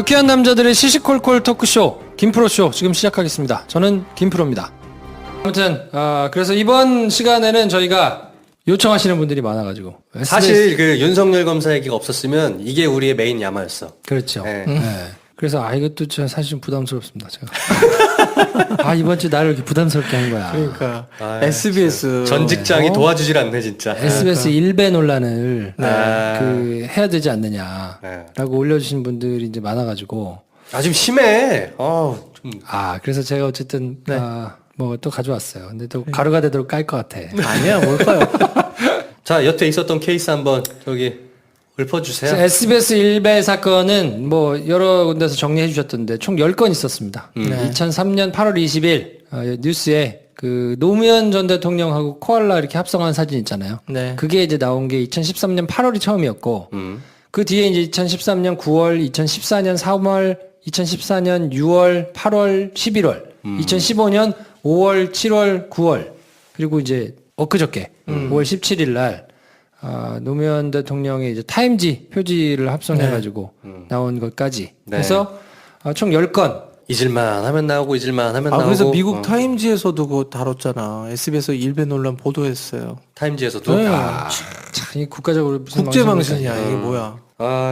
유쾌한 남자들의 시시콜콜 토크쇼 김프로쇼 지금 시작하겠습니다. 저는 김프로입니다. 아무튼 그래서 이번 시간에는 저희가 요청하시는 분들이 많아가지고 사실 그 윤석열 검사 얘기가 없었으면 이게 우리의 메인 야마였어. 그렇죠. 네. 네. 그래서 이것도 사실 좀 부담스럽습니다. 제가 이번 주 나를 이렇게 부담스럽게 한 거야. 그러니까 SBS 전 직장이 도와주질 않네 진짜. SBS 일배 논란을 해야 되지 않느냐라고 올려주신 분들이 이제 많아가지고 좀 심해. 그래서 제가 어쨌든 뭐 또 가져왔어요. 근데 또 가루가 되도록 깔 것 같아. 아니야, 뭘까요? 자, 여태 있었던 케이스 한번 저기 읊어주세요. SBS 일배 사건은 뭐 여러 군데서 정리해 주셨던데 총 10건 있었습니다. 2003년 8월 20일 뉴스에 그 노무현 전 대통령하고 코알라 이렇게 합성한 사진 있잖아요. 네. 그게 이제 나온 게 2013년 8월이 처음이었고 그 뒤에 이제 2013년 9월, 2014년 3월, 2014년 6월, 8월, 11월, 2015년 5월, 7월, 9월 그리고 이제 엊그저께 5월 17일 날 노무현 대통령의 이제 타임지 표지를 합성해가지고 나온 것까지 해서 총 10건. 잊을만 하면 나오고 잊을만 하면 나오고. 그래서 미국 타임지에서도 그거 다뤘잖아. SBS 일베 논란 보도했어요. 타임지에서도? 네. 참, 이 국가적으로 무슨 국제방송이야. 이게 뭐야.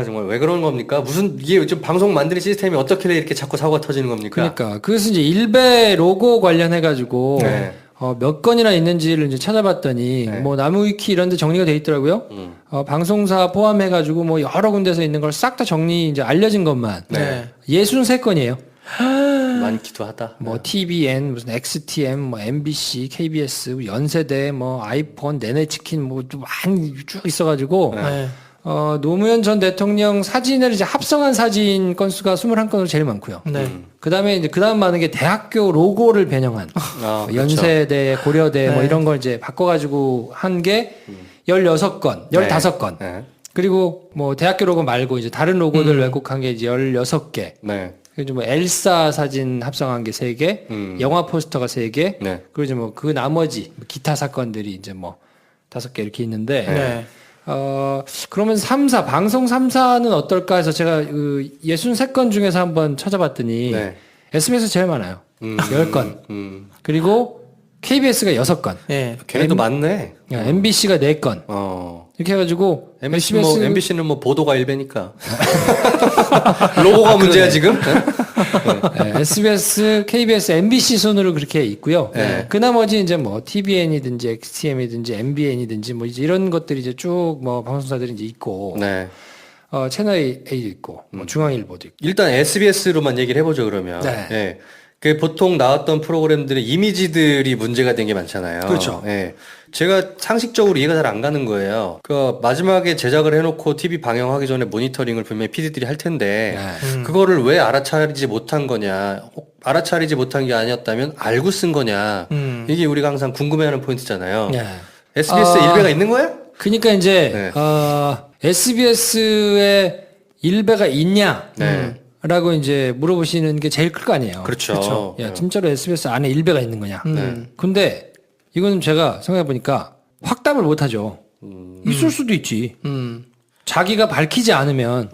정말 왜 그런 겁니까? 무슨 이게 요즘 방송 만드는 시스템이 어떻게 이렇게 자꾸 사고가 터지는 겁니까? 그러니까 그래서 이제 일베 로고 관련해가지고 몇 건이나 있는지를 이제 찾아봤더니 뭐 나무위키 이런 데 정리가 돼 있더라고요. 방송사 포함해가지고 뭐 여러 군데서 있는 걸 싹 다 정리 이제 알려진 것만 63건이에요. 많기도 하다. 뭐 TVN, 무슨 XTM, 뭐 MBC, KBS, 연세대, 뭐 아이폰, 네네치킨 뭐 좀 많이 쭉 있어가지고 노무현 전 대통령 사진을 이제 합성한 사진 건수가 21건으로 제일 많고요. 그다음에 이제 그다음 많은 게 대학교 로고를 변형한 연세대, 고려대 뭐 이런 걸 이제 바꿔가지고 한 게 16건, 15건. 그리고 뭐 대학교 로고 말고 이제 다른 로고들 왜곡한 게 이제 16개. 그리고 뭐 엘사 사진 합성한 게 3개, 영화 포스터가 3개, 그리고 이제 뭐 그 나머지 기타 사건들이 이제 뭐 5개 이렇게 있는데, 그러면 3사, 방송 3사는 어떨까 해서 제가 그 63건 중에서 한번 찾아봤더니, SBS 제일 많아요. 10건. 그리고 KBS가 6건. 걔네도 많네. MBC가 4건. 이렇게 해가지고 MBC는 뭐 보도가 일배니까 로고가 문제야 지금. SBS, KBS, MBC 순으로 그렇게 있고요. 그 나머지 이제 뭐 TVN이든지 XTM이든지 MBN이든지 뭐 이제 이런 것들이 이제 쭉 뭐 방송사들이 이제 있고, 채널 A도 있고, 뭐 중앙일보도 있고. 일단 SBS로만 얘기를 해보죠 그러면. 그 보통 나왔던 프로그램들의 이미지들이 문제가 된 게 많잖아요. 그렇죠. 제가 상식적으로 이해가 잘 안 가는 거예요. 그 마지막에 제작을 해놓고 TV 방영하기 전에 모니터링을 분명히 PD들이 할 텐데 그거를 왜 알아차리지 못한 거냐? 알아차리지 못한 게 아니었다면 알고 쓴 거냐? 이게 우리가 항상 궁금해하는 포인트잖아요. SBS에 일배가 있는 거야? 그러니까 이제 SBS에 일배가 있냐? 라고 이제 물어보시는 게 제일 클 거 아니에요. 그렇죠. 야, 진짜로 SBS 안에 일배가 있는 거냐? 근데 이거는 제가 생각해 보니까 확답을 못 하죠. 있을 수도 있지. 자기가 밝히지 않으면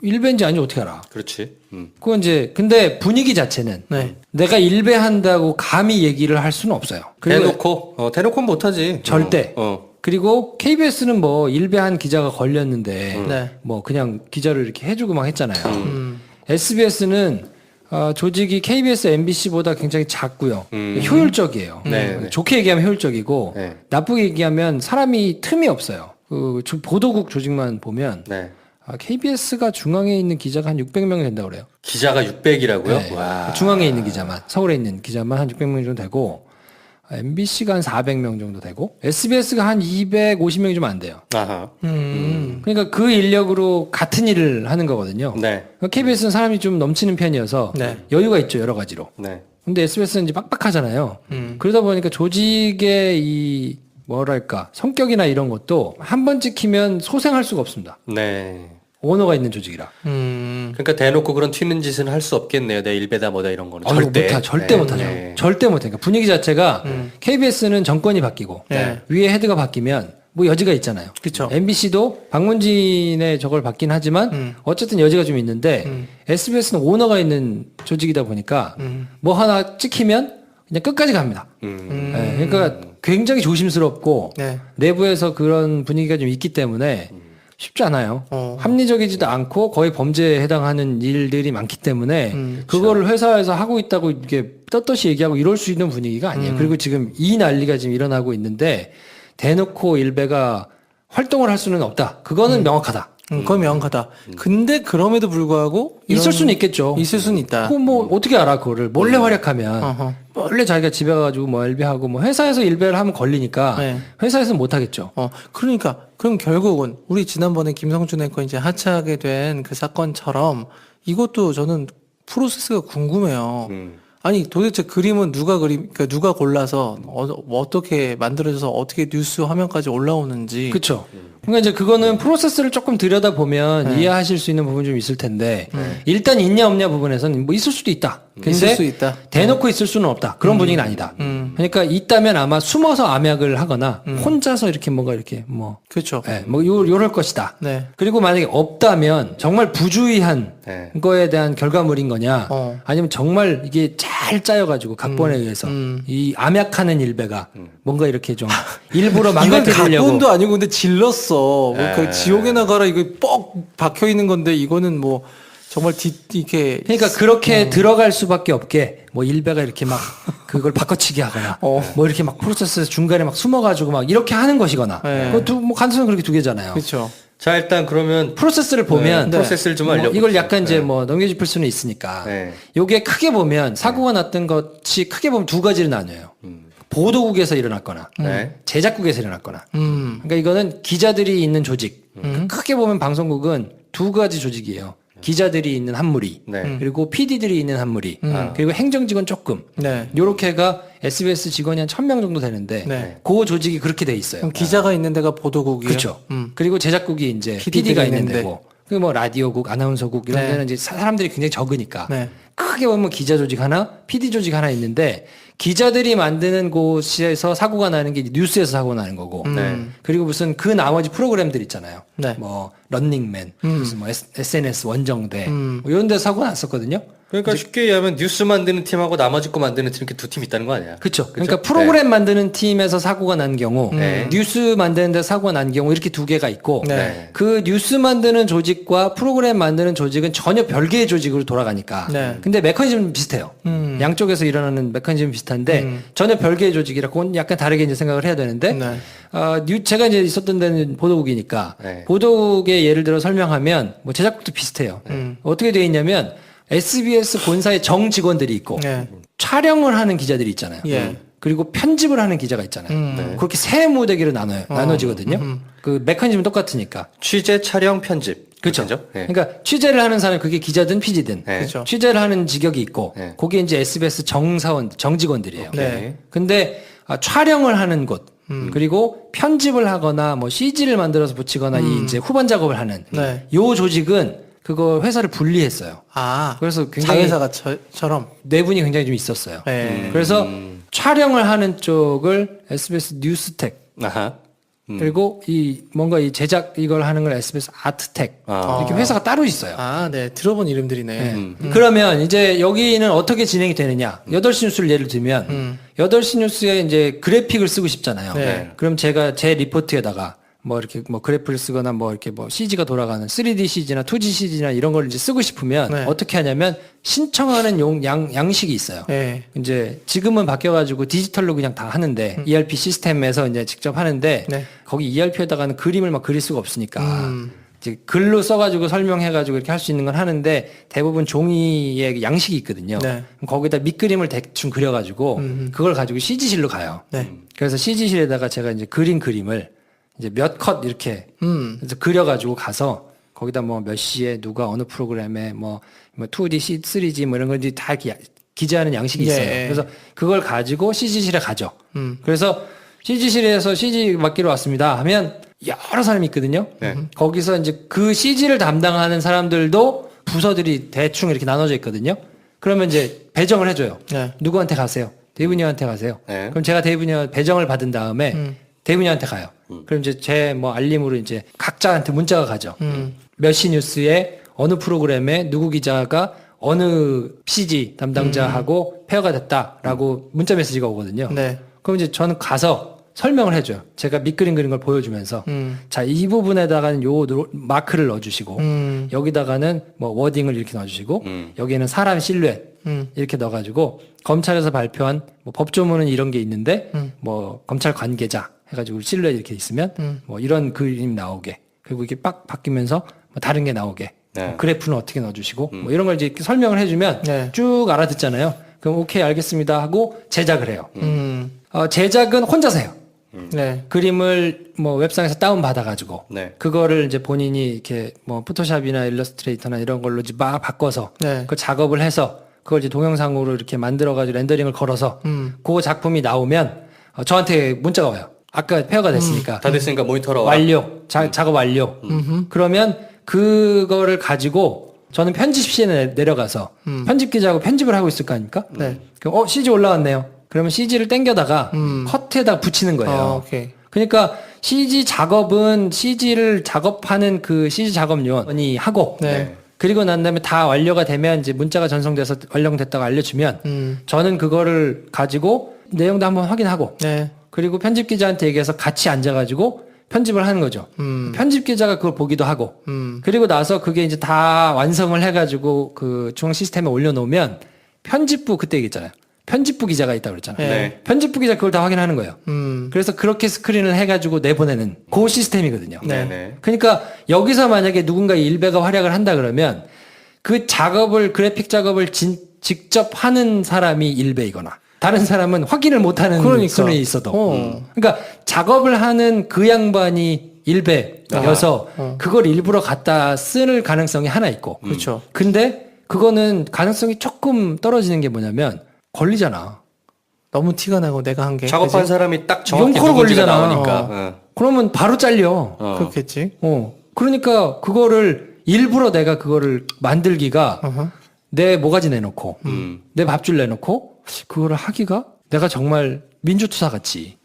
일배인지 아닌지 어떻게 알아? 그렇지. 그건 이제 근데 분위기 자체는 내가 일배한다고 감히 얘기를 할 수는 없어요. 대놓고 못하지. 절대. 그리고 KBS는 뭐 일배한 기자가 걸렸는데 뭐 그냥 기자를 이렇게 해주고 막 했잖아요. SBS는 조직이 KBS, MBC보다 굉장히 작고요. 효율적이에요. 좋게 얘기하면 효율적이고 나쁘게 얘기하면 사람이 틈이 없어요. 그 보도국 조직만 보면 KBS가 중앙에 있는 기자가 한 600명이 된다고 그래요. 기자가 600이라고요? 와. 중앙에 있는 기자만, 서울에 있는 기자만 한 600명 정도 되고 MBC가 한 400명 정도 되고 SBS가 한 250명이 좀 안 돼요. 그러니까 그 인력으로 같은 일을 하는 거거든요. 그러니까 KBS는 사람이 좀 넘치는 편이어서 여유가 있죠, 여러 가지로. 근데 SBS는 이제 빡빡하잖아요. 그러다 보니까 조직의 이 뭐랄까 성격이나 이런 것도 한 번 찍히면 소생할 수가 없습니다. 오너가 있는 조직이라. 그러니까 대놓고 그런 튀는 짓은 할 수 없겠네요. 내 일배다 뭐다 이런 거는. 절대 못하죠. 절대 못해. 그러니까 분위기 자체가 KBS는 정권이 바뀌고 위에 헤드가 바뀌면 뭐 여지가 있잖아요. 그쵸. MBC도 방문진의 저걸 받긴 하지만 어쨌든 여지가 좀 있는데 SBS는 오너가 있는 조직이다 보니까 뭐 하나 찍히면 그냥 끝까지 갑니다. 네, 그러니까 굉장히 조심스럽고 네. 내부에서 그런 분위기가 좀 있기 때문에 쉽지 않아요. 합리적이지도 않고 거의 범죄에 해당하는 일들이 많기 때문에 그거를 회사에서 하고 있다고 이렇게 떳떳이 얘기하고 이럴 수 있는 분위기가 아니에요. 그리고 지금 이 난리가 지금 일어나고 있는데 대놓고 일베가 활동을 할 수는 없다. 그거는 명확하다. 그건 명확하다. 근데 그럼에도 불구하고 있을 수는 있겠죠. 있을 수는 있다. 그거 뭐 어떻게 알아 그거를 몰래 활약하면 어허. 몰래 자기가 집에 가가지고 뭐 일베하고 뭐 회사에서 일베를 하면 걸리니까 네. 회사에서는 못 하겠죠. 그러니까 그럼 결국은 우리 지난번에 김성준의 거 이제 하차하게 된 그 사건처럼 이것도 저는 프로세스가 궁금해요. 아니 도대체 그림은 그러니까 누가 골라서 어떻게 만들어져서 어떻게 뉴스 화면까지 올라오는지. 그렇죠. 그러니까 이제 그거는 프로세스를 조금 들여다 보면 이해하실 수 있는 부분 좀 있을 텐데 일단 있냐 없냐 부분에서는 뭐 있을 수도 있다. 근데 있을 수 있다. 대놓고 있을 수는 없다. 그런 분위기는 아니다. 그러니까 있다면 아마 숨어서 암약을 하거나 혼자서 이렇게 뭔가 이렇게 뭐 그렇죠. 뭐 요럴 것이다. 네. 그리고 만약에 없다면 정말 부주의한 네. 거에 대한 결과물인 거냐 아니면 정말 이게 잘 짜여가지고 각본에 의해서 이 암약하는 일베가 뭔가 이렇게 좀 일부러 이건 망가뜨리려고 각본도 아니고 근데 질렀어. 그 지옥에 나가라 이거 뻑 박혀 있는 건데 이거는 뭐 정말 이렇게 그러니까 그렇게 들어갈 수밖에 없게 뭐 일베가 이렇게 막 그걸 바꿔치기 하거나 뭐 이렇게 막 프로세스 중간에 막 숨어가지고 막 이렇게 하는 것이거나 네. 뭐 가능성은 그렇게 두 개잖아요. 그렇죠. 자, 일단 그러면 프로세스를 보면 프로세스를 좀 뭐 알려볼게요. 이걸 약간 이제 뭐 넘겨짚을 수는 있으니까 네. 요게 크게 보면 사고가 났던 것이 크게 보면 두 가지로 나뉘어요. 보도국에서 일어났거나 네. 제작국에서 일어났거나 그러니까 이거는 기자들이 있는 조직 크게 보면 방송국은 두 가지 조직이에요. 기자들이 있는 한 무리 네. 그리고 PD들이 있는 한 무리 그리고 행정직원 조금 네. 요렇게가 SBS 직원이 한 1000명 정도 되는데 네. 그 조직이 그렇게 돼 있어요. 그럼 기자가 있는 데가 보도국이에요. 그렇죠. 그리고 제작국이 이제 PD들이 PD가 있는 있는데. 데고 그리고 뭐 라디오국, 아나운서국 이런 네. 데는 이제 사람들이 굉장히 적으니까 네. 크게 보면 기자 조직 하나, PD 조직 하나 있는데 기자들이 만드는 곳에서 사고가 나는 게 뉴스에서 사고 나는 거고 네. 그리고 무슨 그 나머지 프로그램들 있잖아요. 네. 뭐 런닝맨, 무슨 뭐 SNS 원정대 뭐 이런 데 사고 났었거든요. 그러니까 쉽게 얘기하면 뉴스 만드는 팀하고 나머지 거 만드는 팀 이렇게 두 팀 있다는 거 아니야? 그렇죠. 그러니까 프로그램 만드는 팀에서 사고가 난 경우, 뉴스 만드는 데 사고가 난 경우 이렇게 두 개가 있고, 네. 그 뉴스 만드는 조직과 프로그램 만드는 조직은 전혀 별개의 조직으로 돌아가니까. 네. 근데 메커니즘은 비슷해요. 양쪽에서 일어나는 메커니즘은 비슷한데 전혀 별개의 조직이라 그건 약간 다르게 이제 생각을 해야 되는데, 네. 제가 이제 있었던 데는 보도국이니까 네. 보도국의 예를 들어 설명하면 뭐 제작국도 비슷해요. 어떻게 돼 있냐면 SBS 본사의 정 직원들이 있고. 네. 촬영을 하는 기자들이 있잖아요. 예. 그리고 편집을 하는 기자가 있잖아요. 그렇게 세 무대기로 나눠지거든요. 그 메커니즘은 똑같으니까. 취재, 촬영, 편집. 그렇죠. 네. 그러니까 취재를 하는 사람 그게 기자든 PD든 네. 그렇죠. 취재를 하는 직역이 있고 네. 거기에 이제 SBS 정직원들이에요. 네. 근데 촬영을 하는 곳 그리고 편집을 하거나 뭐 CG를 만들어서 붙이거나 이 이제 후반 작업을 하는 네. 요 조직은 그거 회사를 분리했어요. 그래서 굉장히 자회사처럼. 내분이 굉장히 좀 있었어요. 네. 그래서 촬영을 하는 쪽을 SBS 뉴스텍 아하. 그리고 이 뭔가 이 제작 이걸 하는 걸 SBS 아트텍 이렇게 회사가 따로 있어요. 네. 들어본 이름들이네. 그러면 이제 여기는 어떻게 진행이 되느냐? 8시 뉴스를 예를 들면 8시 뉴스에 이제 그래픽을 쓰고 싶잖아요. 네. 그럼 제가 제 리포트에다가 뭐 이렇게 뭐 그래프를 쓰거나 뭐 이렇게 뭐 CG가 돌아가는 3D CG나 2D CG나 이런 걸 이제 쓰고 싶으면 네. 어떻게 하냐면 신청하는 양식이 있어요. 네. 이제 지금은 바뀌어가지고 디지털로 그냥 다 하는데 ERP 시스템에서 이제 직접 하는데 네. 거기 ERP에다가는 그림을 막 그릴 수가 없으니까 이제 글로 써가지고 설명해가지고 이렇게 할 수 있는 건 하는데 대부분 종이에 양식이 있거든요. 네. 거기다 밑그림을 대충 그려가지고 그걸 가지고 CG실로 가요. 네. 그래서 CG실에다가 제가 이제 그린 그림을 이제 몇 컷 이렇게 그래서 그려가지고 가서 거기다 뭐 몇 시에 누가 어느 프로그램에 뭐 2D, 3D 뭐 이런 걸 다 이렇게 기재하는 양식이 있어요. 예. 그래서 그걸 가지고 CG실에 가죠. 그래서 CG실에서 CG 맡기러 왔습니다 하면 여러 사람이 있거든요. 거기서 이제 그 CG를 담당하는 사람들도 부서들이 대충 이렇게 나눠져 있거든요. 그러면 이제 배정을 해줘요. 네. 누구한테 가세요? 데이브니어한테 가세요. 네. 그럼 제가 데이브니어 배정을 받은 다음에 데이브니어한테 가요. 그럼 이제 제 뭐 알림으로 이제 각자한테 문자가 가죠. 몇 시 뉴스에 어느 프로그램에 누구 기자가 어느 CG 담당자하고 페어가 됐다라고 문자 메시지가 오거든요. 네. 그럼 이제 저는 가서 설명을 해줘요. 제가 밑그림 그린 걸 보여주면서 자, 이 부분에다가는 마크를 넣어주시고 여기다가는 뭐 워딩을 이렇게 넣어주시고 여기는 사람 실루엣 이렇게 넣어가지고 검찰에서 발표한 뭐 법조문은 이런 게 있는데 뭐 검찰 관계자 해가지고 실루엣 이렇게 있으면 뭐 이런 그림 나오게 그리고 이렇게 빡 바뀌면서 뭐 다른 게 나오게 네. 뭐 그래프는 어떻게 넣어주시고 뭐 이런 걸 이제 이렇게 설명을 해주면 네. 쭉 알아듣잖아요. 그럼 오케이 알겠습니다 하고 제작을 해요. 제작은 혼자서 해요. 네. 그림을 뭐 웹상에서 다운 받아가지고 네. 그거를 이제 본인이 이렇게 뭐 포토샵이나 일러스트레이터나 이런 걸로 이제 막 바꿔서 네. 그 작업을 해서 그걸 이제 동영상으로 이렇게 만들어가지고 렌더링을 걸어서 그 작품이 나오면 저한테 문자가 와요. 아까 페어가 됐으니까 다 됐으니까 모니터로 와. 완료, 작업 완료. 그러면 그거를 가지고 저는 편집실에 내려가서 편집 기자하고 편집을 하고 있을 거 아닙니까? 네. 그럼 CG 올라왔네요. 그러면 CG를 땡겨다가 커트에다 붙이는 거예요. 오케이. 그러니까 CG 작업은 CG를 작업하는 그 CG 작업요원이 하고 네. 그리고 난 다음에 다 완료가 되면 이제 문자가 전송돼서 완료됐다고 알려주면 저는 그거를 가지고 내용도 한번 확인하고 네. 그리고 편집 기자한테 얘기해서 같이 앉아가지고 편집을 하는 거죠. 편집 기자가 그걸 보기도 하고 그리고 나서 그게 이제 다 완성을 해가지고 그 중앙 시스템에 올려놓으면 편집부 그때 얘기했잖아요. 편집부 기자가 있다고 그랬잖아요. 네. 편집부 기자 그걸 다 확인하는 거예요. 그래서 그렇게 스크린을 해가지고 내보내는 그 시스템이거든요. 네네. 그러니까 여기서 만약에 누군가 일베가 활약을 한다 그러면 그 작업을 그래픽 작업을 직접 하는 사람이 일베이거나 다른 사람은 확인을 못하는 그러니까. 수는 있어도 그러니까 작업을 하는 그 양반이 일베여서 그걸 일부러 갖다 쓸 가능성이 하나 있고 그렇죠. 근데 그거는 가능성이 조금 떨어지는 게 뭐냐면 걸리잖아. 너무 티가 나고 내가 한 게. 작업한 그지? 사람이 딱 정확히 용커로 누군지가 걸리잖아. 나오니까. 그러면 바로 잘려. 그렇겠지. 그러니까 그거를 일부러 내가 그거를 만들기가 내 모가지 내놓고 내 밥줄 내놓고 그거를 하기가 내가 정말 민주투사 같이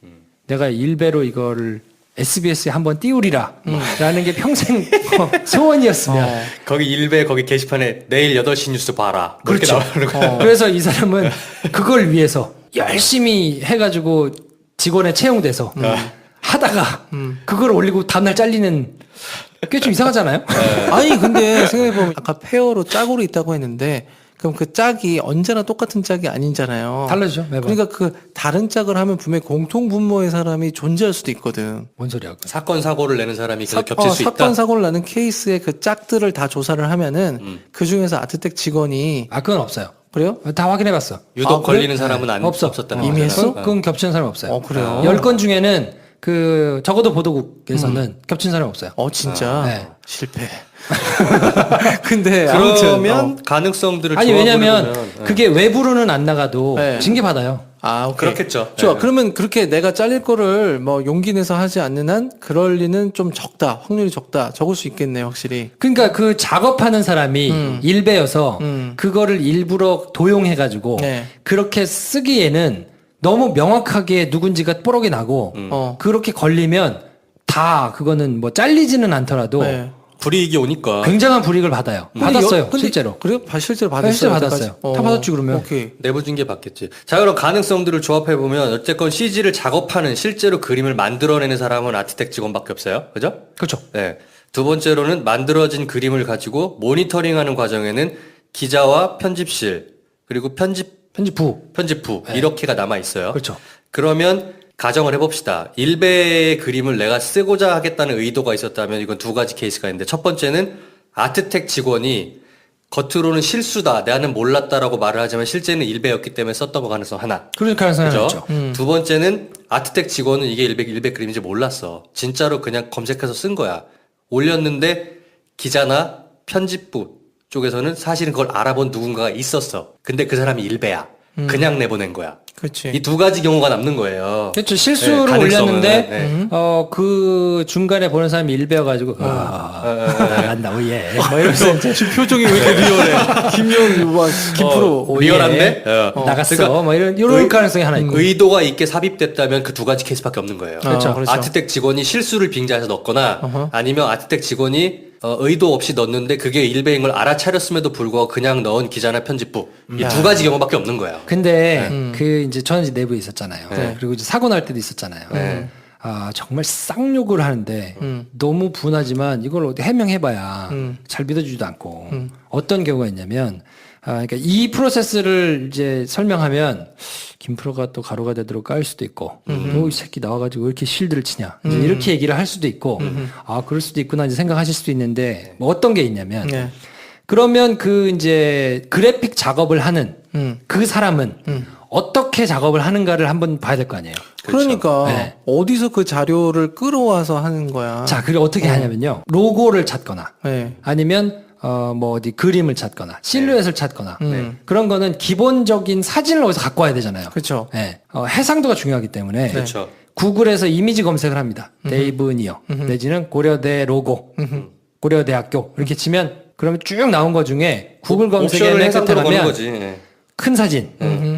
내가 일배로 이거를 SBS에 한번 띄우리라 라는 게 평생 소원이었으면 거기 일베 거기 게시판에 내일 8시 뉴스 봐라. 그렇게 그렇죠. 나오는 거야. 그래서 이 사람은 그걸 위해서 열심히 해가지고 직원에 채용돼서 하다가 그걸 올리고 다음날 잘리는 꽤 좀 이상하잖아요. 아니 근데 생각해보면 아까 페어로 짝으로 있다고 했는데 그럼 그 짝이 언제나 똑같은 짝이 아니잖아요. 달라지죠, 매번. 그러니까 그 다른 짝을 하면 분명히 공통 분모의 사람이 존재할 수도 있거든. 뭔 소리야? 그거. 사건 사고를 내는 사람이 계속 겹칠 수 있다. 사건 사고를 나는 케이스의 그 짝들을 다 조사를 하면은 그 중에서 아트텍 직원이 그건 없어요. 그래요? 다 확인해봤어. 유독 아, 그래? 걸리는 사람은 네. 없었다는 이미 거잖아요. 했어? 그건 겹치는 사람 없어요. 그래요? 10건 중에는 그 적어도 보도국에서는 겹친 사람 없어요. 진짜 네. 실패. 근데 아무튼 그러면 가능성들을 아니 조합을 왜냐면 해보면, 그게 외부로는 안 나가도 네. 징계 받아요. 오케이. 그렇겠죠. 좋아. 네. 그러면 그렇게 내가 잘릴 거를 뭐 용기 내서 하지 않는 한 그럴 리는 좀 적다. 확률이 적다. 적을 수 있겠네요, 확실히. 그러니까 그 작업하는 사람이 일베여서 그거를 일부러 도용해가지고 네. 그렇게 쓰기에는 너무 명확하게 누군지가 뽀록이 나고 그렇게 걸리면 다 그거는 뭐 잘리지는 않더라도 네. 불이익이 오니까 굉장한 불이익을 받아요. 받았어요, 실제로. 그래요? 실제로 네, 받았어요. 실제로 그때까지? 받았어요. 다 받았지, 그러면. 오케이. 내부 징계 받겠지. 자, 그럼 가능성들을 조합해 보면 어쨌건 CG를 작업하는 실제로 그림을 만들어내는 사람은 아트텍 직원밖에 없어요. 그죠? 그렇죠. 네. 두 번째로는 만들어진 그림을 가지고 모니터링하는 과정에는 기자와 편집실 그리고 편집부 이렇게가 남아 있어요. 그렇죠. 그러면 가정을 해봅시다. 일베의 그림을 내가 쓰고자 하겠다는 의도가 있었다면 이건 두 가지 케이스가 있는데 첫 번째는 아트텍 직원이 겉으로는 실수다, 나는 몰랐다라고 말을 하지만 실제는 일베였기 때문에 썼던 거 가능성 하나. 그럴 가능성이 그죠? 있죠. 두 번째는 아트텍 직원은 이게 일베 그림인지 몰랐어. 진짜로 그냥 검색해서 쓴 거야. 올렸는데 기자나 편집부 쪽에서는 사실은 그걸 알아본 누군가가 있었어. 근데 그 사람이 일베야. 그냥 내보낸 거야. 그렇지. 이 두 가지 경우가 남는 거예요. 그렇죠. 실수로 가능성은, 올렸는데 네. 그 중간에 보는 사람이 일배여가지고 나간다 오예. 뭐 이러면서 이제 지금 표정이 왜 이렇게 리얼해? 김용, 와, 김프로. 오예. 리얼한데? 나갔어. 그러니까 뭐 이런 가능성이 하나 있고. 의도가 있게 삽입됐다면 그 두 가지 케이스밖에 없는 거예요. 그렇죠. 그렇죠. 아트텍 직원이 실수를 빙자해서 넣거나 아니면 아트텍 직원이 의도 없이 넣었는데 그게 일베인 걸 알아차렸음에도 불구하고 그냥 넣은 기자나 편집부 이 두 가지 경우밖에 없는 거예요. 근데 그 이제 저는 이제 내부에 있었잖아요. 네. 그리고 이제 사고 날 때도 있었잖아요. 네. 아 정말 쌍욕을 하는데 너무 분하지만 이걸 어디 해명해봐야 잘 믿어주지도 않고 어떤 경우가 있냐면 그러니까 이 프로세스를 이제 설명하면 김프로가 또 가루가 되도록 깔 수도 있고 너 이 새끼 나와가지고 왜 이렇게 실드를 치냐 이제 이렇게 얘기를 할 수도 있고 아 그럴 수도 있구나 이제 생각하실 수도 있는데 뭐 어떤 게 있냐면 네. 그러면 그 이제 그래픽 작업을 하는 그 사람은 어떻게 작업을 하는가를 한번 봐야 될 거 아니에요. 그러니까 네. 어디서 그 자료를 끌어와서 하는 거야. 자, 그리고 어떻게 하냐면요. 로고를 찾거나 네. 아니면 뭐 어디 그림을 찾거나 실루엣을 찾거나 그런 거는 기본적인 사진을 어디서 갖고 와야 되잖아요. 그렇죠. 네. 해상도가 중요하기 때문에 그렇죠. 구글에서 이미지 검색을 합니다. 데이브 니어 내지는 고려대 로고 고려대학교 이렇게 치면 그러면 쭉 나온 거 중에 구글 검색에 옵션을 맨 끝에 해상도로 거는 가면 거지. 예. 큰 사진.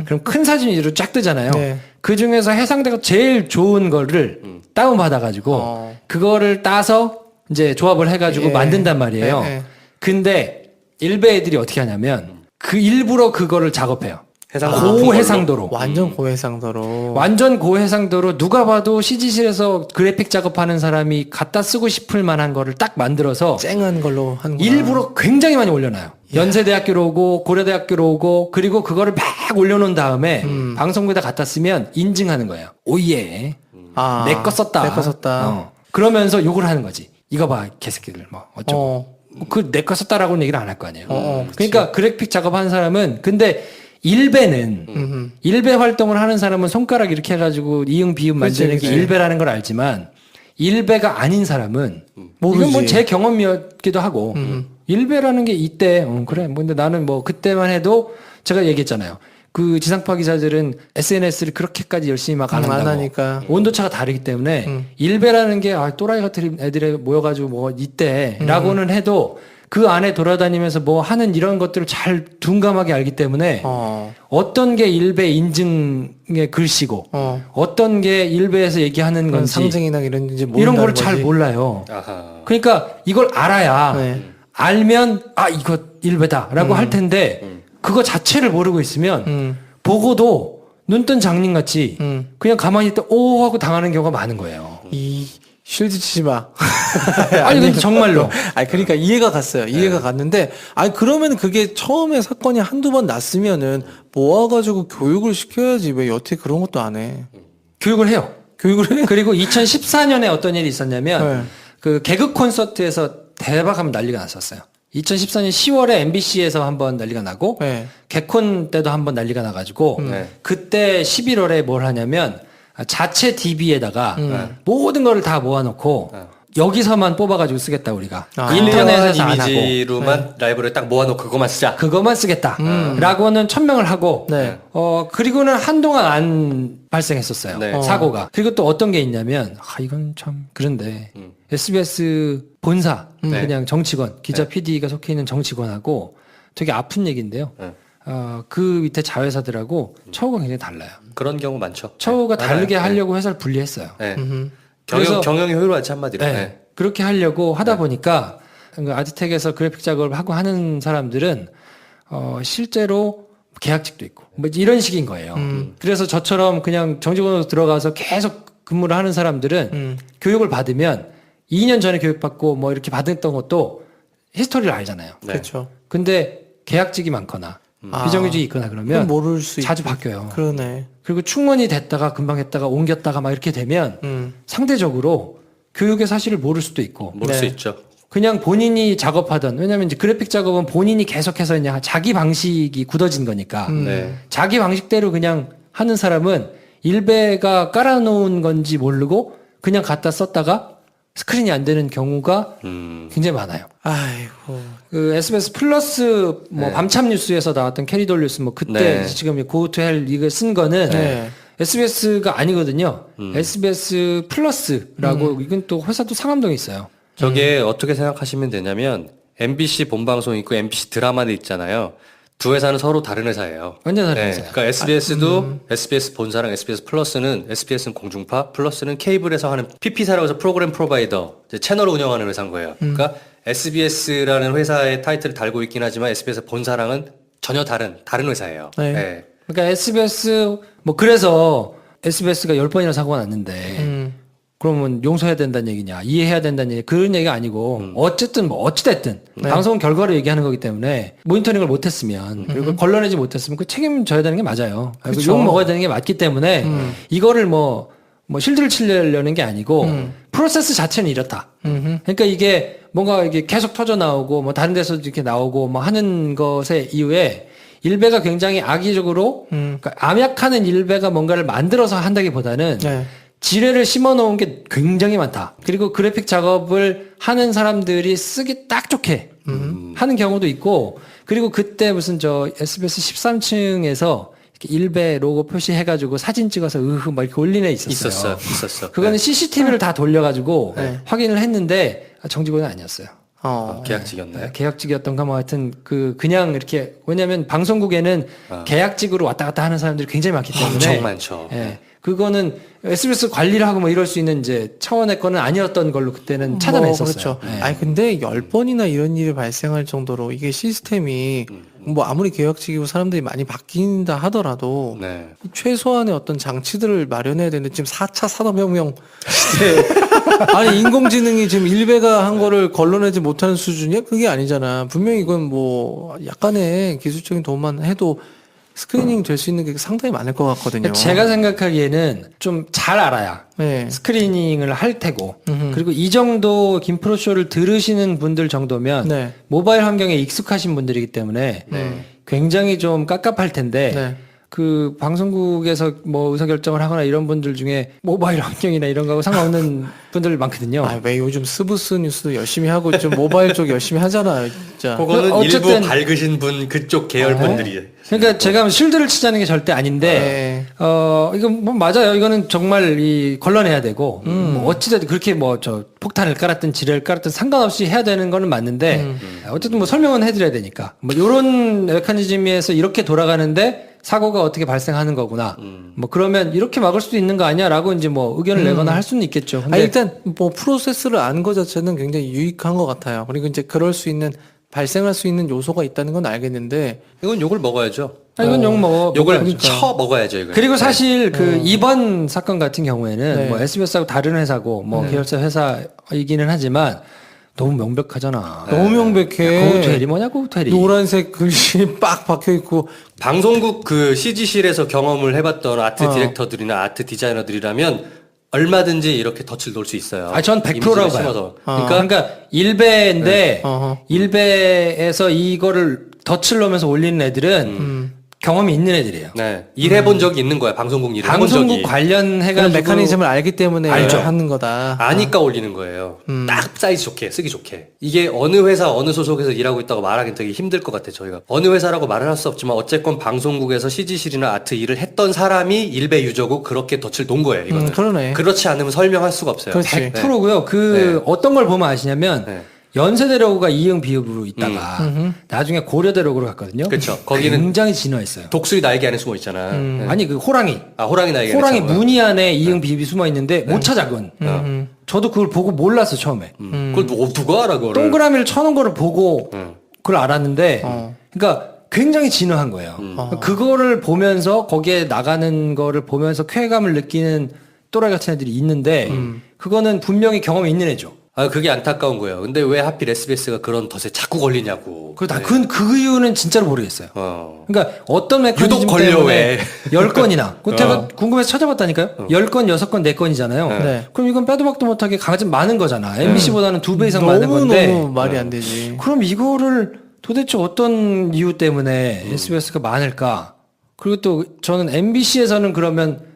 그럼 큰 사진 위로 쫙 뜨잖아요. 네. 그 중에서 해상도가 제일 좋은 거를 다운받아가지고 그거를 따서 이제 조합을 해가지고 예. 만든단 말이에요. 예, 예. 근데 일베 애들이 어떻게 하냐면 그 일부러 그거를 작업해요. 해상도 높은 걸로? 고해상도로. 완전 고해상도로. 완전 고해상도로 누가 봐도 CG실에서 그래픽 작업하는 사람이 갖다 쓰고 싶을 만한 거를 딱 만들어서 쨍한 걸로 하는구나. 일부러 굉장히 많이 올려놔요. 연세대학교로 오고 고려대학교로 오고 그리고 그거를 막 올려놓은 다음에 방송국에다 갖다 쓰면 인증하는 거예요. 오예, 아, 내 거 썼다. 내 거 썼다. 그러면서 욕을 하는 거지. 이거 봐 개새끼들 뭐 어쩌고. 그 내 거 썼다라고는 얘기를 안 할 거 아니에요. 그러니까 그래픽 작업하는 사람은 근데 일베 활동을 하는 사람은 손가락 이렇게 해가지고 이응 비응 만드는 게 일베라는 걸 알지만 일베가 아닌 사람은 이건 뭐 제 경험이었기도 하고 일베라는 게 이때 그래 뭐 근데 나는 뭐 그때만 해도 제가 얘기했잖아요. 그 지상파 기자들은 SNS를 그렇게까지 열심히 막 안 안 한다고. 하니까. 온도차가 다르기 때문에 일베라는 게 또라이 같은 애들이 모여가지고 뭐 이때라고는 해도 그 안에 돌아다니면서 뭐 하는 이런 것들을 잘 둔감하게 알기 때문에 어떤 게 일베 인증의 글씨고 어떤 게 일베에서 얘기하는 그런 건지 상징이나 이런지 이런 걸 잘 몰라요. 아하. 그러니까 이걸 알아야 네. 알면 이거 일베다라고 할 텐데 그거 자체를 모르고 있으면 보고도 눈뜬 장님같이 그냥 가만히 있다 오 하고 당하는 경우가 많은 거예요. 이 실드 치지 마. 아니 근데 정말로 아니 그러니까 이해가 갔어요. 이해가 갔는데 아니 그러면 그게 처음에 사건이 한두 번 났으면은 모아가지고 교육을 시켜야지 왜 여태 그런 것도 안 해? 교육을 해요. 교육을 해? 그리고 2014년에 어떤 일이 있었냐면 네. 그 개그 콘서트에서 대박하면 난리가 났었어요. 2014년 10월에 MBC에서 한번 난리가 나고 네. 개콘 때도 한번 난리가 나가지고 네. 그때 11월에 뭘 하냐면 자체 DB에다가 모든 거를 다 모아놓고 여기서만 뽑아가지고 쓰겠다 우리가 인터넷에서 안 하고 이미지로만 라이브를 딱 모아놓고 그것만 쓰자. 그것만 쓰겠다 라고는 천명을 하고 네. 그리고는 한동안 안 발생했었어요. 네. 사고가. 그리고 또 어떤 게 있냐면 이건 참 그런데 SBS 본사 그냥 정치권 기자 PD가 속해 있는 정치권하고 되게 아픈 얘기인데요. 그 밑에 자회사들하고 처우가 굉장히 달라요. 그런 경우 많죠. 처우가 네. 다르게 네. 하려고 회사를 분리했어요. 네. 그래서- 경영이 효율화지 한마디로. 네. 네. 그렇게 하려고 하다 보니까 아드텍에서 그래픽 작업을 하고 하는 사람들은 실제로 계약직도 있고 뭐 이런 식인 거예요. 그래서 저처럼 그냥 정직원으로 들어가서 계속 근무를 하는 사람들은 교육을 받으면 2년 전에 교육받고 뭐 이렇게 받았던 것도 히스토리를 알잖아요. 네. 그렇죠. 근데 계약직이 많거나 비정규직이 있거나 그러면 그럼 모를 수 자주 있고. 바뀌어요. 그러네. 그리고 충원이 됐다가 금방 했다가 옮겼다가 막 이렇게 되면 상대적으로 교육의 사실을 모를 수도 있고 모를 수 있죠. 그냥 본인이 작업하던 왜냐면 이제 그래픽 작업은 본인이 계속해서 그냥 자기 방식이 굳어진 거니까 네. 자기 방식대로 그냥 하는 사람은 일베가 깔아놓은 건지 모르고 그냥 갖다 썼다가 스크린이 안 되는 경우가 굉장히 많아요. 아이고. 그 SBS 플러스 뭐 네. 밤참 뉴스에서 나왔던 캐리 돌리스 뭐 그때 네. 지금 고투헬 이거 쓴 거는 네. SBS가 아니거든요. SBS 플러스라고 이건 또 회사도 상암동에 있어요. 저게 어떻게 생각하시면 되냐면 MBC 본방송 있고 MBC 드라마는 있잖아요. 두 회사는 서로 다른 회사예요. 완전 다른 회사예요. 그러니까 SBS도 SBS 본사랑 SBS 플러스는 SBS는 공중파, 플러스는 케이블에서 하는 PP사라고 해서 프로그램 프로바이더, 이제 채널을 운영하는 회사인 거예요. 그러니까 SBS라는 회사의 타이틀을 달고 있긴 하지만 SBS 본사랑은 전혀 다른 회사예요. 네. 네. 그러니까 SBS 뭐 그래서 SBS가 10번이나 사고가 났는데 그러면 용서해야 된다는 얘기냐 이해해야 된다는 얘기 그런 얘기가 아니고 어쨌든 뭐 어찌됐든 방송 결과를 얘기하는 거기 때문에 모니터링을 못했으면 그리고 걸러내지 못했으면 그 책임져야 되는 게 맞아요. 그쵸. 욕 먹어야 되는 게 맞기 때문에 이거를 뭐 실드를 치려는 게 아니고 프로세스 자체는 이렇다. 그러니까 이게 뭔가 이게 계속 터져 나오고 뭐 다른 데서도 이렇게 나오고 뭐 하는 것의 이유에 일베가 굉장히 악의적으로 그러니까 암약하는 일베가 뭔가를 만들어서 한다기보다는 네. 지뢰를 심어 놓은 게 굉장히 많다. 그리고 그래픽 작업을 하는 사람들이 쓰기 딱 좋게 하는 경우도 있고 그리고 그때 무슨 저 SBS 13층에서 일베 로고 표시해가지고 사진 찍어서 막 이렇게 올린 애 있었어요. 있었어. 그거는 CCTV를 다 돌려가지고 네. 확인을 했는데 정직원은 아니었어요. 계약직이었나요? 계약직이었던가 뭐 하여튼 그냥 이렇게 왜냐하면 방송국에는 계약직으로 왔다 갔다 하는 사람들이 굉장히 많기 때문에 엄청 많죠. 예. 그거는 SBS 관리를 하고 뭐 이럴 수 있는 이제 차원의 거는 아니었던 걸로 그때는 차단했었어요. 그렇죠. 예. 아니 근데 10번이나 이런 일이 발생할 정도로 이게 시스템이 뭐 아무리 계약직이고 사람들이 많이 바뀐다 하더라도 네. 최소한의 어떤 장치들을 마련해야 되는데 지금 4차 산업혁명 시대에 아니 인공지능이 지금 일베가 한 거를 걸러내지 못하는 수준이야? 그게 아니잖아. 분명히 이건 뭐 약간의 기술적인 도움만 해도 스크리닝 될 수 있는 게 상당히 많을 것 같거든요. 제가 생각하기에는 좀 잘 알아야 네. 스크리닝을 할 테고 그리고 이 정도 김프로 쇼를 들으시는 분들 정도면 네. 모바일 환경에 익숙하신 분들이기 때문에 굉장히 좀 깝깝할 텐데 네. 그 방송국에서 뭐 의사결정을 하거나 이런 분들 중에 모바일 환경이나 이런 거하고 상관없는 분들 많거든요. 아, 왜 요즘 스브스 뉴스도 열심히 하고 좀 모바일 쪽 열심히 하잖아요, 진짜. 그거는 어쨌든- 일부 밝으신 분 그쪽 계열 분들이 그러니까 제가 실드를 치자는 게 절대 아닌데, 이거 뭐 맞아요. 이거는 정말 걸러내야 되고, 뭐 어찌됐든 그렇게 뭐 폭탄을 깔았든 지뢰를 깔았든 상관없이 해야 되는 거는 맞는데, 어쨌든 뭐 설명은 해드려야 되니까. 뭐 요런 메커니즘에서 이렇게 돌아가는데, 사고가 어떻게 발생하는 거구나. 뭐 그러면 이렇게 막을 수도 있는 거 아니야라고 이제 뭐 의견을 내거나 할 수는 있겠죠. 근데 일단 뭐 프로세스를 아는 것 자체는 굉장히 유익한 것 같아요. 그리고 이제 그럴 수 있는 발생할 수 있는 요소가 있다는 건 알겠는데 이건 욕을 먹어야죠. 이건 욕 먹어. 욕을 쳐 먹어야죠. 이거. 그리고 사실 그 이번 사건 같은 경우에는 네. 뭐 SBS하고 다른 회사고 뭐 계열사 회사이기는 하지만 너무 명백하잖아. 너무 명백해. 고우테리 뭐냐 고우테리. 노란색 글씨 빡 박혀 있고 방송국 그 CG실에서 경험을 해봤던 아트 디렉터들이나 아트 디자이너들이라면 얼마든지 이렇게 덫을 놓을 수 있어요. 전 100%라고 이미지를 봐요. 심어서. 그러니까 일베인데 어허. 일베에서 이거를 덫을 놓으면서 올리는 애들은 경험이 있는 애들이에요. 네. 일해본 적이 있는 거야. 방송국 일을 해본 방송국 적이. 관련해가지고 그런 메커니즘을 알기 때문에 알죠. 하는 거다. 아니까 올리는 거예요. 딱 사이즈 좋게, 쓰기 좋게. 이게 어느 회사, 어느 소속에서 일하고 있다고 말하기는 되게 힘들 것 같아요, 저희가. 어느 회사라고 말을 할 수 없지만, 어쨌건 방송국에서 CG실이나 아트 일을 했던 사람이 일배 유저고 그렇게 덫을 놓은 거예요, 이거는. 그러네. 그렇지 않으면 설명할 수가 없어요. 그렇지. 100%고요. 어떤 걸 보면 아시냐면 네. 연세대로가 이응 비읍으로 있다가 나중에 고려대로로 갔거든요. 그쵸. 거기는 굉장히 진화했어요. 독수리 날개 안에 숨어 있잖아. 네. 아니 그 호랑이 호랑이 날개. 호랑이 무늬 안에 이응 비읍이 숨어 있는데 못 찾아 그건. 저도 그걸 보고 몰랐어 처음에. 그걸 누가 알아, 그거를. 동그라미를 쳐놓은 거를 보고 그걸 알았는데 그러니까 굉장히 진화한 거예요. 그거를 보면서 거기에 나가는 거를 보면서 쾌감을 느끼는 또라이 같은 애들이 있는데 그거는 분명히 경험이 있는 애죠. 그게 안타까운 거예요. 근데 왜 하필 SBS가 그런 덫에 자꾸 걸리냐고. 그 이유는 진짜로 모르겠어요. 그러니까 어떤 메커니즘 유독 걸려, 때문에 왜. 10건이나 그 제가 궁금해서 찾아봤다니까요. 10건, 6건, 4건이잖아요. 네. 그럼 이건 빼도 박도 못하게 강아지 많은 거잖아. MBC보다는 2배 이상 많은 너무 건데 너무 말이 안 되지. 그럼 이거를 도대체 어떤 이유 때문에 SBS가 많을까? 그리고 또 저는 MBC에서는 그러면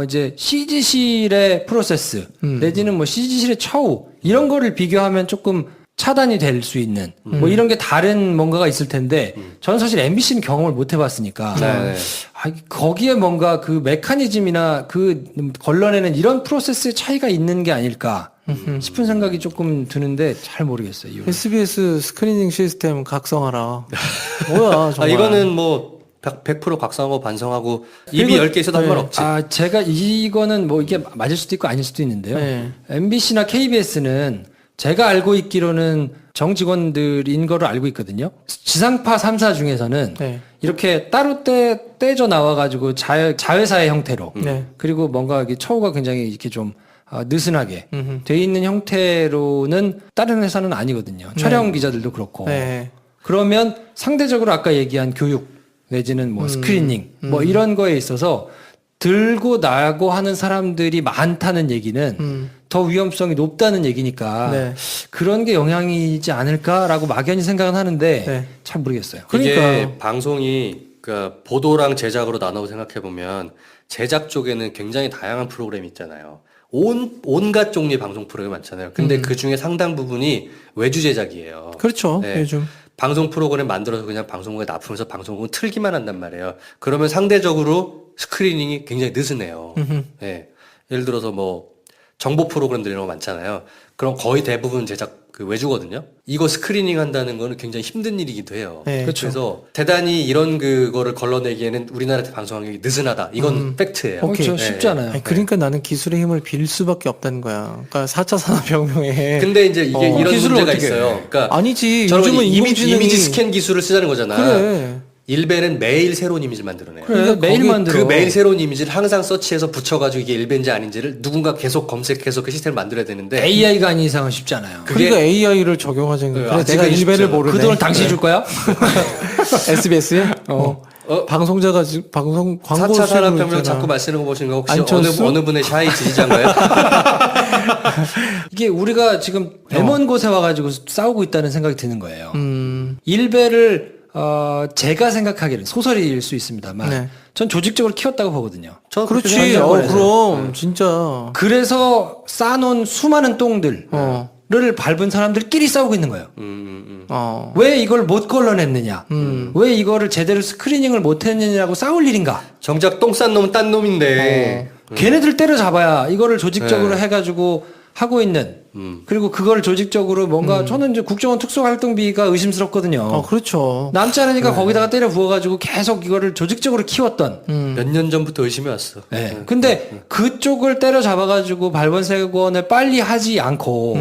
이제 CG실의 프로세스 내지는 뭐 CG실의 처우 이런 거를 비교하면 조금 차단이 될 수 있는 뭐 이런 게 다른 뭔가가 있을 텐데 저는 사실 MBC는 경험을 못 해봤으니까 거기에 뭔가 그 메커니즘이나 그 걸러내는 이런 프로세스의 차이가 있는 게 아닐까 싶은 생각이 조금 드는데 잘 모르겠어요. 이유는. SBS 스크리닝 시스템 각성하라. 뭐야 정말. 이거는 뭐 100% 각성하고 반성하고 입이 10개 있어도 할 말 없지. 제가 이거는 뭐 이게 맞을 수도 있고 아닐 수도 있는데요. 네. MBC나 KBS는 제가 알고 있기로는 정직원들인 거로 알고 있거든요. 지상파 3사 중에서는 네. 이렇게 따로 떼져 나와가지고 자회사의 형태로 네. 그리고 뭔가 이렇게 처우가 굉장히 이렇게 좀 느슨하게 돼 있는 형태로는 다른 회사는 아니거든요. 촬영 기자들도 그렇고. 네. 그러면 상대적으로 아까 얘기한 교육 내지는 뭐 스크리닝 뭐 이런 거에 있어서 들고 나고 하는 사람들이 많다는 얘기는 더 위험성이 높다는 얘기니까 네. 그런 게 영향이지 않을까라고 막연히 생각은 하는데 네. 잘 모르겠어요. 이게 그러니까요. 방송이 그러니까 보도랑 제작으로 나눠 생각해 보면 제작 쪽에는 굉장히 다양한 프로그램이 있잖아요. 온갖 종류의 방송 프로그램이 많잖아요. 근데 그 중에 상당 부분이 외주 제작이에요. 그렇죠. 네. 요즘. 방송 프로그램 만들어서 그냥 방송국에 납품해서 방송국은 틀기만 한단 말이에요. 그러면 상대적으로 스크리닝이 굉장히 느슨해요. 네. 예를 들어서 뭐 정보 프로그램들 이런 거 많잖아요. 그럼 거의 대부분 제작 그 외주거든요. 이거 스크리닝 한다는 거는 굉장히 힘든 일이기도 해요. 네. 그래서 대단히 이런 그거를 걸러내기에는 우리나라 방송하기 느슨하다. 이건 팩트예요. 오케이. 그렇죠. 쉽지 않아요. 아니, 그러니까 나는 기술의 힘을 빌 수밖에 없다는 거야. 그러니까 4차 산업혁명에. 근데 이제 이게 이런 기술을 문제가 어떻게 있어요. 해? 그러니까 아니지. 저런 요즘은 이미지 인공지능이 스캔 기술을 쓰자는 거잖아. 그래. 일베는 매일 새로운 이미지를 만들어내요. 그래, 매일 거기 만들어. 그 매일 새로운 이미지를 항상 서치해서 붙여가지고 이게 일베인지 아닌지를 누군가 계속 검색해서 그 시스템을 만들어야 되는데 AI가 아닌 이상은 쉽지 않아요. 그게- 그러니까 AI를 적용하자는 거야. 그래, 아직은 내가 일배를 쉽지 않아. 모르네. 그 돈을 당신이 줄 거야? SBS에? 방송자가 지금 방송 광고 4차 산업혁명 수익을 자꾸 있잖아. 말씀하시는 거 보시는 거 혹시 안철수? 어느 분의 샤이 지지자인가요? 이게 우리가 지금 먼 곳에 와가지고 싸우고 있다는 생각이 드는 거예요. 음. 일베를 제가 생각하기에는 소설일 수 있습니다만 네. 전 조직적으로 키웠다고 보거든요. 저 그렇지. 생각을 해서. 그럼 진짜. 그래서 쌓아놓은 수많은 똥들을 밟은 사람들끼리 싸우고 있는 거예요. 왜 이걸 못 걸러냈느냐? 왜 이거를 제대로 스크리닝을 못 했느냐고 싸울 일인가? 정작 똥 싼 놈은 딴 놈인데 걔네들 때려잡아야 이거를 조직적으로 해가지고 하고 있는 그리고 그걸 조직적으로 뭔가 저는 이제 국정원 특수활동비가 의심스럽거든요. 그렇죠. 남지 않으니까 거기다가 때려 부어가지고 계속 이거를 조직적으로 키웠던. 몇 년 전부터 의심이 왔어. 네. 근데 그쪽을 때려잡아가지고 발본색원을 빨리 하지 않고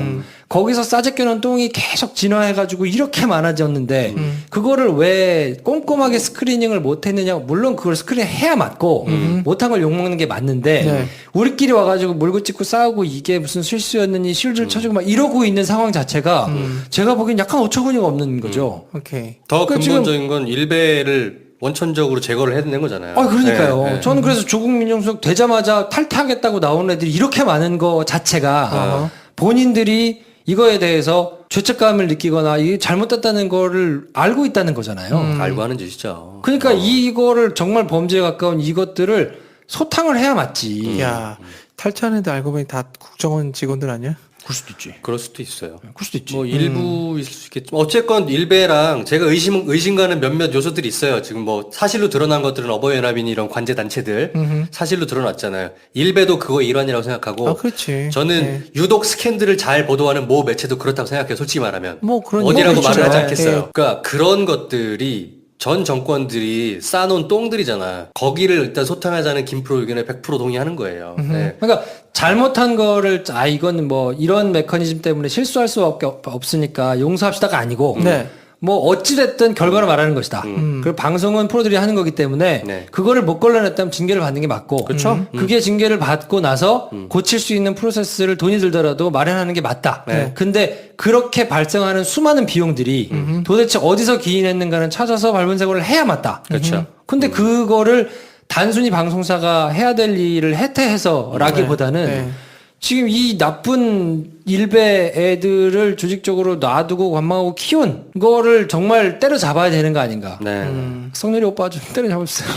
거기서 싸제껴놓은 똥이 계속 진화해가지고 이렇게 많아졌는데 그거를 왜 꼼꼼하게 스크리닝을 못했느냐. 물론 그걸 스크리닝 해야 맞고 못한 걸 욕먹는 게 맞는데 네. 우리끼리 와가지고 물고 찢고 싸우고 이게 무슨 실수였느니 실줄 쳐주고 막 이러고 있는 상황 자체가 제가 보기엔 약간 어처구니가 없는 거죠. 오케이. 더 그러니까 근본적인 건 일베를 원천적으로 제거를 해낸 거잖아요. 그러니까요. 네, 네. 저는 그래서 조국 민정수석 되자마자 탈퇴하겠다고 나오는 애들이 이렇게 많은 거 자체가 본인들이 이거에 대해서 죄책감을 느끼거나 이게 잘못됐다는 거를 알고 있다는 거잖아요. 알고 하는 짓이죠. 그러니까 이거를 정말 범죄에 가까운 이것들을 소탕을 해야 맞지. 야, 탈퇴하는 데 알고 보니 다 국정원 직원들 아니야? 그럴 수도 있지. 그럴 수도 있어요. 그럴 수도 있지. 뭐 일부 있을 수 있겠지만 어쨌건 일베랑 제가 의심가는 몇몇 요소들이 있어요. 지금 뭐 사실로 드러난 것들은 어버이연합이니 이런 관제 단체들 사실로 드러났잖아요. 일베도 그거 일환이라고 생각하고 그렇지. 저는 네. 유독 스캔들을 잘 보도하는 모 매체도 그렇다고 생각해요. 솔직히 말하면 뭐 그런 어디라고 거 말을 하지 있죠. 않겠어요. 네. 그러니까 그런 것들이 전 정권들이 쌓아놓은 똥들이잖아. 거기를 일단 소탕하자는 김프로 의견에 100% 동의하는 거예요. 네. 그러니까 잘못한 거를 이건 뭐 이런 메커니즘 때문에 실수할 수밖에 없으니까 용서합시다가 아니고 네. 뭐 어찌됐든 결과를 말하는 것이다. 그리고 방송은 프로들이 하는 거기 때문에 네. 그거를 못 걸러냈다면 징계를 받는 게 맞고 그게 징계를 받고 나서 고칠 수 있는 프로세스를 돈이 들더라도 마련하는 게 맞다. 네. 근데 그렇게 발생하는 수많은 비용들이 도대체 어디서 기인했는가는 찾아서 발본색원을 해야 맞다. 그렇죠. 근데 그거를 단순히 방송사가 해야 될 일을 해태해서라기보다는 네. 지금 이 나쁜 일베 애들을 조직적으로 놔두고 관망하고 키운 거를 정말 때려잡아야 되는 거 아닌가. 네. 성렬이 오빠 좀 때려잡아주세요.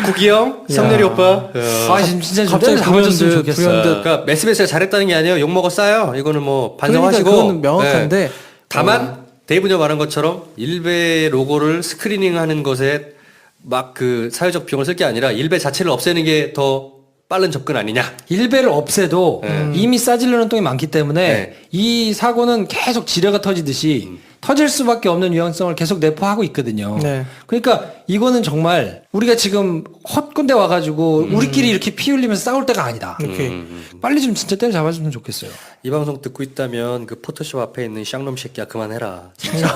국이 형, 성렬이 오빠. 아, 진짜 좀 갑자기 때려잡아줬으면 불현듯, 좋겠어요. 불현듯. 그러니까 SBS가 잘했다는 게 아니에요. 욕 먹었어요. 이거는 뭐 반성하시고. 그러니까 그건 명확한데 네. 다만 데이브가 말한 것처럼 일베 로고를 스크리닝하는 것에 막 그 사회적 비용을 쓸 게 아니라 일베 자체를 없애는 게 더 빠른 접근 아니냐. 일베를 없애도 이미 싸질르는 똥이 많기 때문에 네. 이 사고는 계속 지뢰가 터지듯이 터질 수밖에 없는 유연성을 계속 내포하고 있거든요. 네. 그러니까 이거는 정말 우리가 지금 헛군데 와가지고 우리끼리 이렇게 피 흘리면서 싸울 때가 아니다. 이렇게 빨리 좀 진짜 때려잡아주면 좋겠어요. 이 방송 듣고 있다면 그 포토샵 앞에 있는 쌍놈 새끼야 그만해라. 진짜.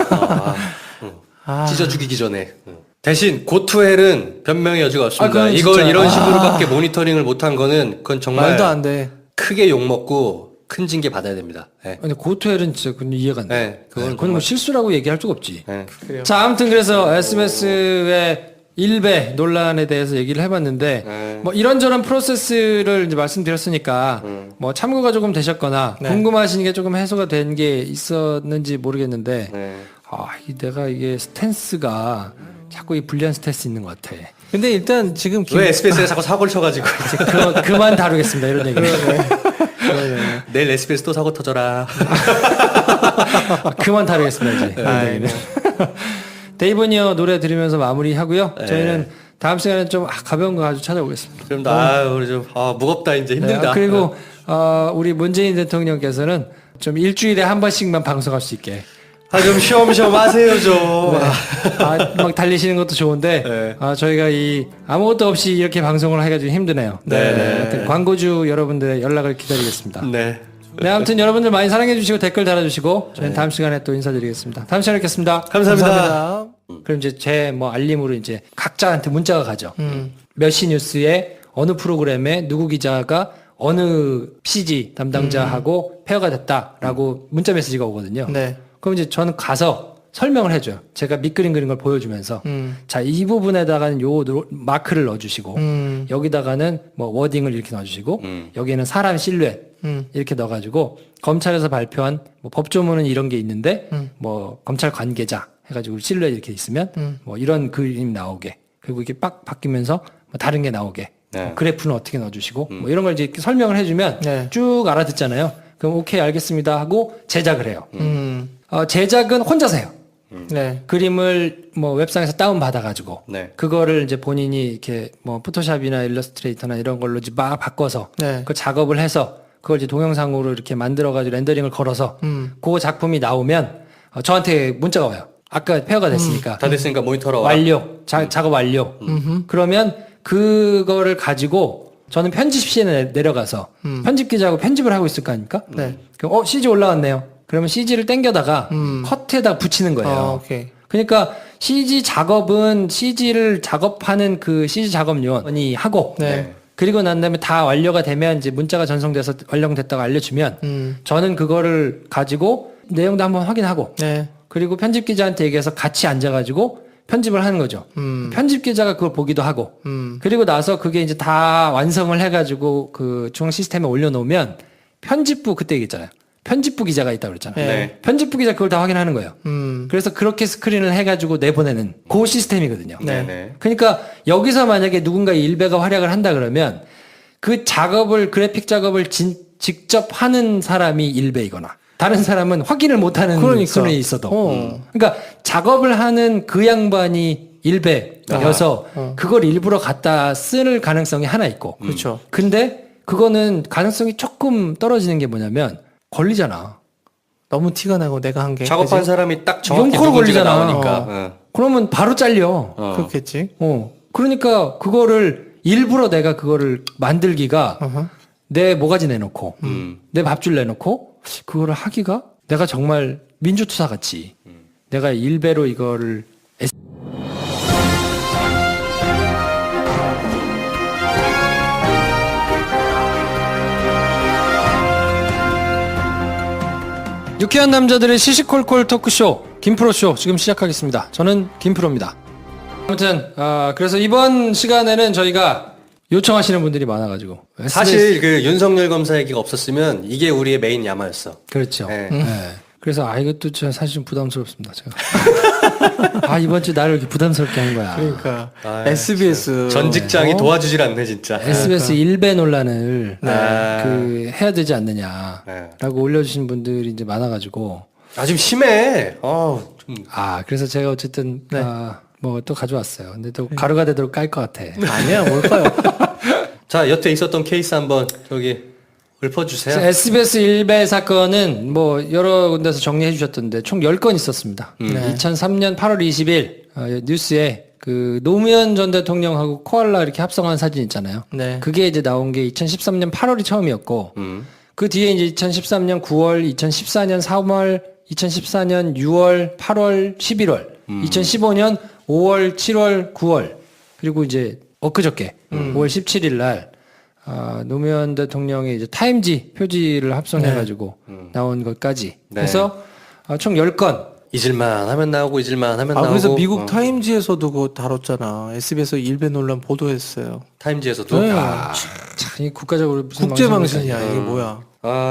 찢어 죽이기 전에. 대신 고투헬은 변명의 여지가 없습니다. 그건 이걸 진짜- 이런 식으로밖에 모니터링을 못한 거는 그건 정말 말도 안 돼. 크게 욕 먹고 큰 징계 받아야 됩니다. 네. 근데 고투헬은 진짜 그건 이해가 안 돼. 네, 그건 그건 뭐 실수라고 얘기할 수가 없지. 네. 그래요. 자, 아무튼 그래서 SBS의 일배 논란에 대해서 얘기를 해봤는데, 네. 뭐 이런저런 프로세스를 이제 말씀드렸으니까, 뭐 참고가 조금 되셨거나, 네. 궁금하신 게 조금 해소가 된 게 있었는지 모르겠는데, 네. 내가 이게 스탠스가 자꾸 이 불리한 스탠스 있는 것 같아. 근데 일단 지금 왜 SBS가 자꾸 사고를 쳐가지고 그만 다루겠습니다. 이런 얘기는. 내일 SBS 또 사고 터져라. 그만 다루겠습니다. 이제. 이런 얘기는. 데이브니어 노래 들으면서 마무리하고요. 저희는 다음 시간에 좀 가벼운 거 아주 찾아오겠습니다. 그럼 우리 좀 무겁다 이제 힘들다. 그리고 우리 문재인 대통령께서는 좀 일주일에 한 번씩만 방송할 수 있게. 좀 쉬엄쉬엄 하세요 좀. 막 달리시는 것도 좋은데 네. 저희가 이 아무것도 없이 이렇게 방송을 해가지고 힘드네요. 네. 하여튼 광고주 여러분들의 연락을 기다리겠습니다. 네. 네, 아무튼 여러분들 많이 사랑해 주시고 댓글 달아주시고 저희는 다음 시간에 또 인사드리겠습니다. 다음 시간에 뵙겠습니다. 감사합니다. 그럼 이제 제 뭐 알림으로 이제 각자한테 문자가 가죠. 몇 시 뉴스에 어느 프로그램에 누구 기자가 어느 CG 담당자하고 페어가 됐다라고 문자 메시지가 오거든요. 네. 그럼 이제 저는 가서 설명을 해줘요. 제가 밑그림 그린 걸 보여주면서 자, 이 부분에다가는 요 마크를 넣어주시고 여기다가는 뭐 워딩을 이렇게 넣어주시고 여기에는 사람 실루엣 이렇게 넣어가지고 검찰에서 발표한 뭐 법조문은 이런 게 있는데 뭐 검찰 관계자 해가지고 실루엣 이렇게 있으면 뭐 이런 그림 나오게 그리고 이게 빡 바뀌면서 뭐 다른 게 나오게 네. 그래프는 어떻게 넣어주시고 뭐 이런 걸 이제 이렇게 설명을 해주면 네. 쭉 알아듣잖아요. 그럼 오케이 알겠습니다 하고 제작을 해요. 제작은 혼자서 해요. 네. 그림을 뭐 웹상에서 다운 받아가지고 네. 그거를 이제 본인이 이렇게 뭐 포토샵이나 일러스트레이터나 이런 걸로 이제 막 바꿔서 네. 그 작업을 해서 그걸 이제 동영상으로 이렇게 만들어가지고 렌더링을 걸어서 그 작품이 나오면 저한테 문자가 와요. 아까 페어가 됐으니까 다 됐으니까 모니터로 와. 완료 작업 완료. 그러면 그거를 가지고 저는 편집실에 내려가서 편집 기자하고 편집을 하고 있을 거 아닙니까? 네. 그럼 CG 올라왔네요. 그러면 CG를 당겨다가 컷에다 붙이는 거예요. 오케이. 그러니까 CG 작업은 CG를 작업하는 그 CG 작업요원이 하고 네. 그리고 난 다음에 다 완료가 되면 이제 문자가 전송돼서 완료됐다고 알려주면 저는 그거를 가지고 내용도 한번 확인하고 네. 그리고 편집 기자한테 얘기해서 같이 앉아가지고 편집을 하는 거죠. 편집 기자가 그걸 보기도 하고 그리고 나서 그게 이제 다 완성을 해가지고 그 중앙 시스템에 올려놓으면 편집부 그때 얘기했잖아요. 편집부 기자가 있다고 그랬잖아요. 네. 편집부 기자 그걸 다 확인하는 거예요. 그래서 그렇게 스크린을 해가지고 내보내는 그 시스템이거든요. 네. 그러니까 여기서 만약에 누군가 일베가 활약을 한다 그러면 그 작업을 그래픽 작업을 직접 하는 사람이 일베이거나 다른 사람은 확인을 못하는 그러니까. 수준에 있어도 그러니까 작업을 하는 그 양반이 일베여서 그걸 일부러 갖다 쓸 가능성이 하나 있고 그렇죠. 근데 그거는 가능성이 조금 떨어지는 게 뭐냐면 걸리잖아. 너무 티가 나고 내가 한 게. 작업한 사람이 딱 정확히 용코로 누군지가 걸리잖아. 나오니까. 그러면 바로 잘려. 그렇겠지. 그러니까 그거를 일부러 내가 그거를 만들기가 내 모가지 내놓고 내 밥줄 내놓고 그거를 하기가 내가 정말 민주투사 같이 내가 일배로 이거를 유쾌한 남자들의 시시콜콜 토크쇼 김프로쇼 지금 시작하겠습니다. 저는 김프로입니다. 아무튼 그래서 이번 시간에는 저희가 요청하시는 분들이 많아가지고. 사실 그 윤석열 검사 얘기가 없었으면 이게 우리의 메인 야마였어. 그렇죠. 네. 네. 그래서 이것도 저 사실 좀 부담스럽습니다. 제가. 이번 주 나를 이렇게 부담스럽게 하는 거야. 그러니까 아, SBS 전 직장이 도와주질 않네 진짜. SBS 일배 논란을 네. 그 해야 되지 않느냐라고 네. 올려주신 분들이 이제 많아가지고. 좀 심해. 좀. 그래서 제가 어쨌든 뭐 또 가져왔어요. 근데 또 가루가 되도록 깔 것 같아. 아니야 뭘까요? 자, 여태 있었던 케이스 한번 저기 읊어주세요. SBS 일배 사건은 뭐 여러 군데서 정리해 주셨던데 총 10건 있었습니다. 2003년 8월 20일 뉴스에 그 노무현 전 대통령하고 코알라 이렇게 합성한 사진 있잖아요. 네. 그게 이제 나온 게 2013년 8월이 처음이었고 그 뒤에 이제 2013년 9월, 2014년 3월, 2014년 6월, 8월, 11월, 2015년 5월, 7월, 9월 그리고 이제 엊그저께 5월 17일 날 노무현 대통령의 이제 타임지 표지를 합성해가지고 나온 것까지. 네. 그래서 총 10건. 잊을만 하면 나오고 잊을만 하면 나오고. 그래서 미국 타임지에서도 그거 다뤘잖아. SBS 일베 논란 보도했어요. 타임지에서도. 네. 참, 이 국가적으로 무슨 국제망신이야 이게 뭐야?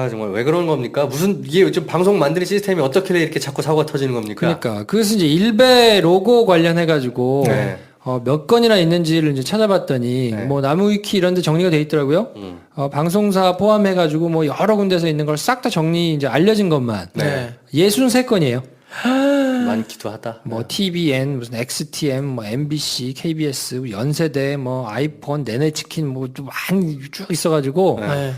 정말 왜 그런 겁니까? 무슨 이게 좀 방송 만드는 시스템이 어떻게 이렇게 자꾸 사고가 터지는 겁니까? 그러니까 그래서 이제 일베 로고 관련해가지고 네. 몇 건이나 있는지를 이제 찾아봤더니 네. 뭐 나무위키 이런 데 정리가 돼 있더라고요. 방송사 포함해가지고 뭐 여러 군데서 있는 걸 싹 다 정리 이제 알려진 것만 네. 63건이에요. 많기도 하다. 뭐 TVN, 무슨 XTM, 뭐 MBC, KBS, 연세대, 뭐 아이폰, 네네치킨 뭐 좀 많이 쭉 있어가지고 네.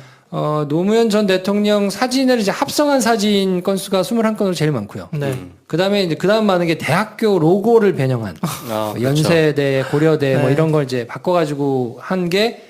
노무현 전 대통령 사진을 이제 합성한 사진 건수가 21건으로 제일 많고요. 네. 그다음에 이제 그다음 많은 게 대학교 로고를 변형한 그렇죠. 연세대, 고려대 뭐 네. 이런 걸 이제 바꿔가지고 한 게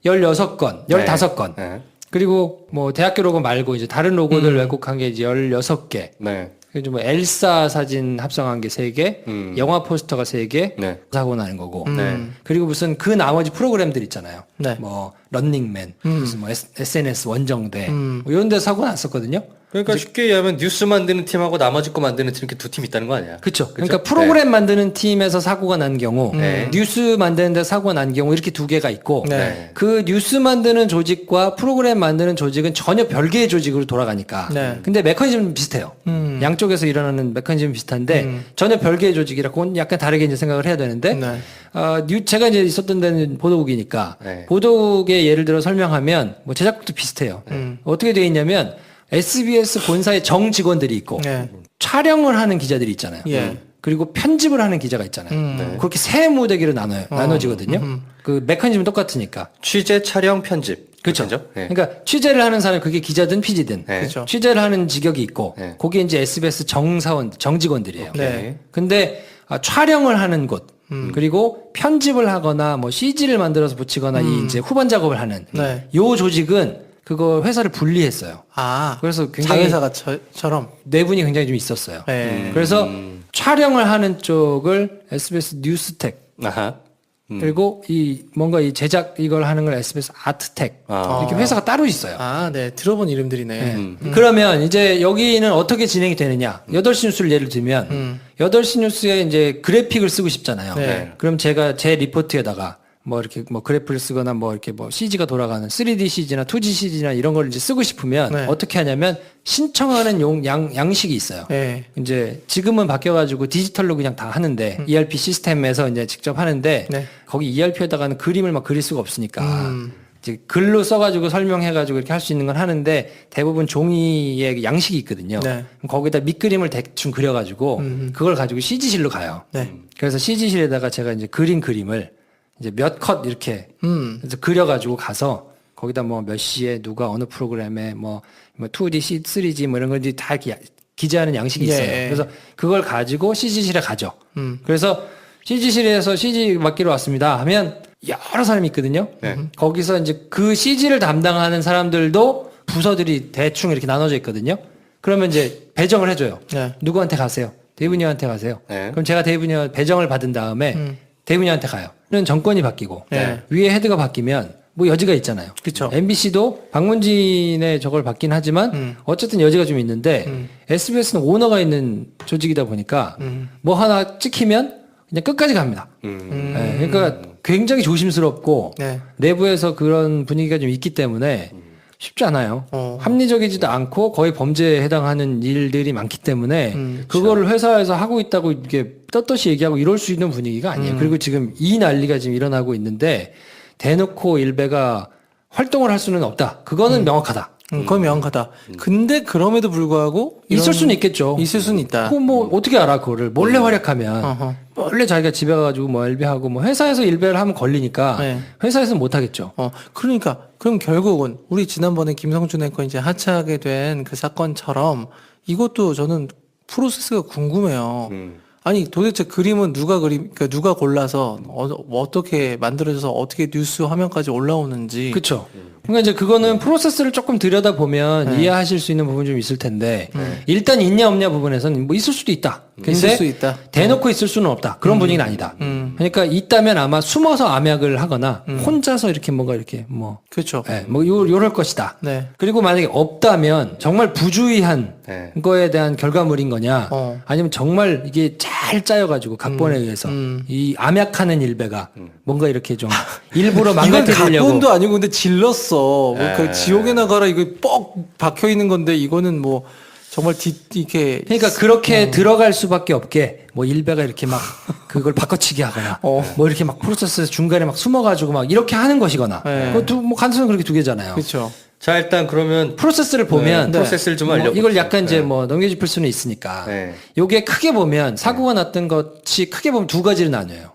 16건, 15건. 네. 그리고 뭐 대학교 로고 말고 이제 다른 로고들 왜곡한 게 이제 16개. 네. 그리고 뭐 엘사 사진 합성한 게 3개, 영화 포스터가 3개, 네. 사고 나는 거고. 네. 그리고 무슨 그 나머지 프로그램들 있잖아요. 네. 뭐 런닝맨, 무슨 뭐 SNS 원정대, 뭐 이런 데 사고 났었거든요. 그러니까 쉽게 얘기하면 뉴스 만드는 팀하고 나머지 거 만드는 팀 이렇게 두 팀 있다는 거 아니야? 그렇죠. 그러니까 프로그램 만드는 팀에서 사고가 난 경우, 뉴스 만드는 데 사고가 난 경우 이렇게 두 개가 있고, 네. 그 뉴스 만드는 조직과 프로그램 만드는 조직은 전혀 별개의 조직으로 돌아가니까. 네. 근데 메커니즘은 비슷해요. 양쪽에서 일어나는 메커니즘은 비슷한데 전혀 별개의 조직이라 그건 약간 다르게 이제 생각을 해야 되는데, 네. 제가 이제 있었던 데는 보도국이니까 네. 보도국의 예를 들어 설명하면 뭐 제작국도 비슷해요. 어떻게 되어 있냐면 SBS 본사의 정 직원들이 있고 네. 촬영을 하는 기자들이 있잖아요. 예. 그리고 편집을 하는 기자가 있잖아요. 그렇게 세 무대기로 나눠지거든요. 그 메커니즘은 똑같으니까. 취재, 촬영, 편집. 그렇죠. 네. 그러니까 취재를 하는 사람 그게 기자든 PD든 네. 그렇죠. 취재를 하는 직역이 있고 네. 거기에 이제 SBS 정직원들이에요. 네. 근데 촬영을 하는 곳 그리고 편집을 하거나 뭐 CG를 만들어서 붙이거나 이 이제 후반 작업을 하는 네. 요 조직은 그거 회사를 분리했어요. 그래서 굉장히 자회사가처럼. 내분이 굉장히 좀 있었어요. 네. 그래서 촬영을 하는 쪽을 SBS 뉴스텍 아하. 그리고 이 뭔가 이 제작 이걸 하는 걸 SBS 아트텍 이렇게 회사가 따로 있어요. 네. 들어본 이름들이네. 그러면 이제 여기는 어떻게 진행이 되느냐? 8시 뉴스를 예를 들면 8시 뉴스에 이제 그래픽을 쓰고 싶잖아요. 네. 그럼 제가 제 리포트에다가 뭐 이렇게 뭐 그래프를 쓰거나 뭐 이렇게 뭐 CG가 돌아가는 3D CG나 2D CG나 이런 걸 이제 쓰고 싶으면 네. 어떻게 하냐면 신청하는 양식이 있어요. 네. 이제 지금은 바뀌어가지고 디지털로 그냥 다 하는데 ERP 시스템에서 이제 직접 하는데 네. 거기 ERP에다가는 그림을 막 그릴 수가 없으니까 이제 글로 써가지고 설명해가지고 이렇게 할 수 있는 건 하는데 대부분 종이에 양식이 있거든요. 네. 그럼 거기다 밑그림을 대충 그려가지고 그걸 가지고 CG실로 가요. 네. 그래서 CG실에다가 제가 이제 그린 그림을 이제 몇 컷 이렇게 그래서 그려가지고 가서 거기다 뭐 몇 시에 누가 어느 프로그램에 뭐 2D, 3D 뭐 이런 걸 다 이렇게 기재하는 양식이 있어요. 예. 그래서 그걸 가지고 CG실에 가죠. 그래서 CG실에서 CG 맡기러 왔습니다 하면 여러 사람이 있거든요. 네. 거기서 이제 그 CG를 담당하는 사람들도 부서들이 대충 이렇게 나눠져 있거든요. 그러면 이제 배정을 해줘요. 네. 누구한테 가세요? 데이브니어한테 가세요. 네. 그럼 제가 데이브니어 배정을 받은 다음에 데이브니어한테 가요. 는 정권이 바뀌고 네. 위에 헤드가 바뀌면 뭐 여지가 있잖아요. 그쵸. MBC도 박문진의 저걸 받긴 하지만 어쨌든 여지가 좀 있는데 SBS는 오너가 있는 조직이다 보니까 뭐 하나 찍히면 그냥 끝까지 갑니다. 네, 그러니까 굉장히 조심스럽고 네. 내부에서 그런 분위기가 좀 있기 때문에 쉽지 않아요. 합리적이지도 않고 거의 범죄에 해당하는 일들이 많기 때문에 그거를 회사에서 하고 있다고 이게 떳떳이 얘기하고 이럴 수 있는 분위기가 아니에요. 그리고 지금 이 난리가 지금 일어나고 있는데 대놓고 일베가 활동을 할 수는 없다. 그거는 명확하다. 그건 명확하다. 근데 그럼에도 불구하고 있을 수는 있겠죠. 있을 수는 있다. 그거 뭐 어떻게 알아 그거를 몰래 활약하면 어허. 몰래 자기가 집에 가가지고 뭐 일베하고 뭐 회사에서 일베를 하면 걸리니까 네. 회사에서는 못 하겠죠. 그러니까 그럼 결국은 우리 지난번에 김성준 앵커 이제 하차하게 된 그 사건처럼 이것도 저는 프로세스가 궁금해요. 아니 도대체 그림은 그러니까 누가 골라서 어떻게 만들어져서 어떻게 뉴스 화면까지 올라오는지. 그렇죠. 그러니까 이제 그거는 프로세스를 조금 들여다 보면 이해하실 수 있는 부분 좀 있을 텐데 일단 있냐 없냐 부분에서는 뭐 있을 수도 있다. 근데 있을 수 있다. 대놓고 있을 수는 없다. 그런 분위기는 아니다. 그러니까 있다면 아마 숨어서 암약을 하거나 혼자서 이렇게 뭔가 이렇게 뭐 그렇죠. 네, 뭐 요럴 것이다. 네. 그리고 만약에 없다면 정말 부주의한 네. 거에 대한 결과물인 거냐 아니면 정말 이게 잘 짜여가지고 각본에 의해서 이 암약하는 일베가 뭔가 이렇게 좀 일부러 이건 망가뜨리려고 각본도 아니고 근데 질렀어. 뭐 네. 그 지옥에 나가라 이거 뻑 박혀 있는 건데 이거는 뭐 정말 이렇게 그러니까 그렇게 들어갈 수밖에 없게 뭐 일베가 이렇게 막 그걸 바꿔치기 하거나 뭐 이렇게 막 프로세스 중간에 막 숨어가지고 막 이렇게 하는 것이거나 네. 그것도 뭐 간수는 그렇게 두 개잖아요. 그렇죠. 자, 일단 그러면 프로세스를 보면 프로세스를 좀 뭐 알려볼게요. 이걸 약간 이제 네. 뭐 넘겨짚을 수는 있으니까 네. 요게 크게 보면 사고가 났던 것이 크게 보면 두 가지로 나뉘어요.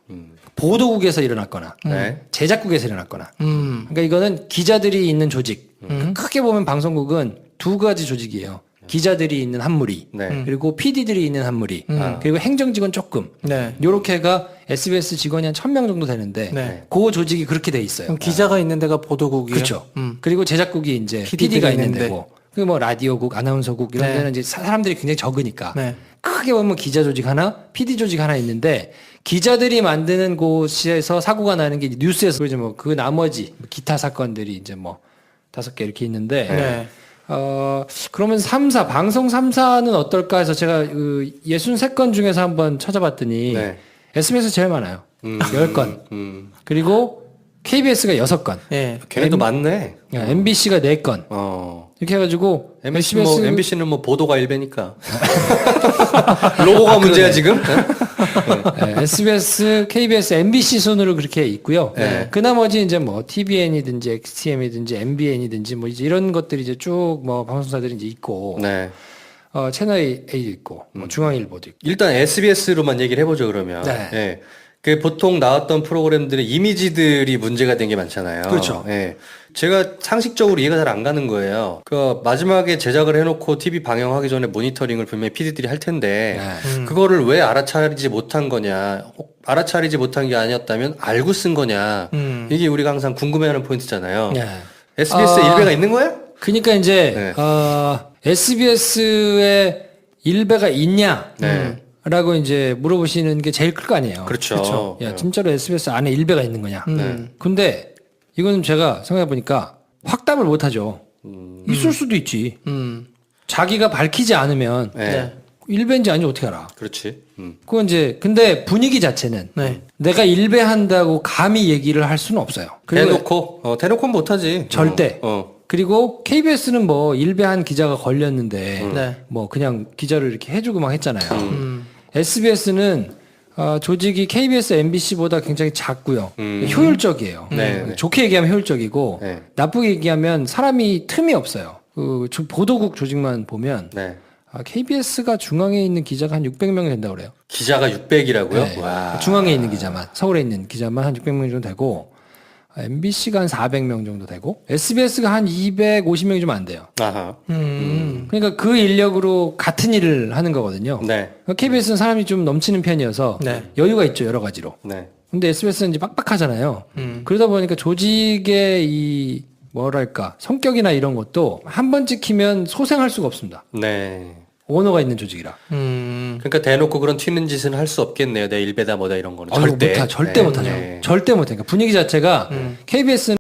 보도국에서 일어났거나 네. 제작국에서 일어났거나 그러니까 이거는 기자들이 있는 조직 크게 보면 방송국은 두 가지 조직이에요. 기자들이 있는 한 무리 네. 그리고 PD들이 있는 한 무리 그리고 행정직원 조금 네. 요렇게가 SBS 직원이 한 1000명 정도 되는데 네. 그 조직이 그렇게 돼 있어요. 그럼 기자가 있는 데가 보도국이에요. 그렇죠. 그리고 제작국이 이제 PD들이 PD가 있는 있는데. 데고 그리고 뭐 라디오국, 아나운서국 이런 네. 데는 이제 사람들이 굉장히 적으니까 네. 크게 보면 기자 조직 하나, PD 조직 하나 있는데 기자들이 만드는 곳에서 사고가 나는 게 뉴스에서 이제 뭐 그 나머지 기타 사건들이 이제 뭐 5개 이렇게 있는데 네. 그러면 3사 방송 3사는 어떨까 해서 제가 그 63건 중에서 한번 찾아봤더니 네. SBS 제일 많아요. 10건. 그리고 KBS가 6건. 예. 걔네도 많네. MBC가 4건. 이렇게 해가지고 MBC는 뭐 보도가 일배니까. 로고가 문제야 지금? 네, SBS, KBS, MBC 순으로 그렇게 있고요. 네. 그 나머지 이제 뭐 TVN이든지 XTM이든지 MBN이든지 뭐 이제 이런 것들이 이제 쭉 뭐 방송사들이 이제 있고, 네. 채널 A도 있고, 뭐 중앙일보도 있고. 일단 SBS로만 얘기를 해보죠 그러면. 네. 예. 그 보통 나왔던 프로그램들의 이미지들이 문제가 된 게 많잖아요. 그렇죠. 예. 제가 상식적으로 이해가 잘 안 가는 거예요. 그 마지막에 제작을 해놓고 TV 방영하기 전에 모니터링을 분명히 PD들이 할 텐데 그거를 왜 알아차리지 못한 거냐? 혹 알아차리지 못한 게 아니었다면 알고 쓴 거냐? 이게 우리가 항상 궁금해하는 포인트잖아요. 네. SBS에 일배가 있는 거야? 그러니까 이제 네. SBS에 일배가 있냐? 네. 라고 이제 물어보시는 게 제일 클 거 아니에요. 그렇죠. 야, 진짜로 SBS 안에 일배가 있는 거냐? 네. 근데 이거는 제가 생각해 보니까 확답을 못 하죠. 있을 수도 있지. 자기가 밝히지 않으면 네. 일배인지 아닌지 어떻게 알아? 그렇지. 그건 이제 근데 분위기 자체는 네. 내가 일배한다고 감히 얘기를 할 수는 없어요. 그리고 대놓고 못하지. 절대. 그리고 KBS는 뭐 일배한 기자가 걸렸는데 네. 뭐 그냥 기자를 이렇게 해주고 막 했잖아요. SBS는 조직이 KBS, MBC보다 굉장히 작고요. 효율적이에요. 네. 좋게 얘기하면 효율적이고 네. 나쁘게 얘기하면 사람이 틈이 없어요. 보도국 조직만 보면 네. KBS가 중앙에 있는 기자가 한 600명이 된다고 그래요. 기자가 600이라고요? 네. 와. 중앙에 있는 기자만, 서울에 있는 기자만 한 600명 정도 되고 MBC가 한 400명 정도 되고 SBS가 한 250명이 좀 안 돼요. 아하. 그러니까 그 인력으로 같은 일을 하는 거거든요. 네. KBS는 사람이 좀 넘치는 편이어서 네. 여유가 있죠, 여러 가지로. 네. 근데 SBS는 이제 빡빡하잖아요. 그러다 보니까 조직의 이 뭐랄까 성격이나 이런 것도 한 번 찍히면 소생할 수가 없습니다. 네. 오너가 있는 조직이라. 그러니까 대놓고 그런 튀는 짓은 할 수 없겠네요. 내 일배다 뭐다 이런 거는. 절대 절대. 못하죠. 네. 절대 못해. 그러니까 분위기 자체가 KBS는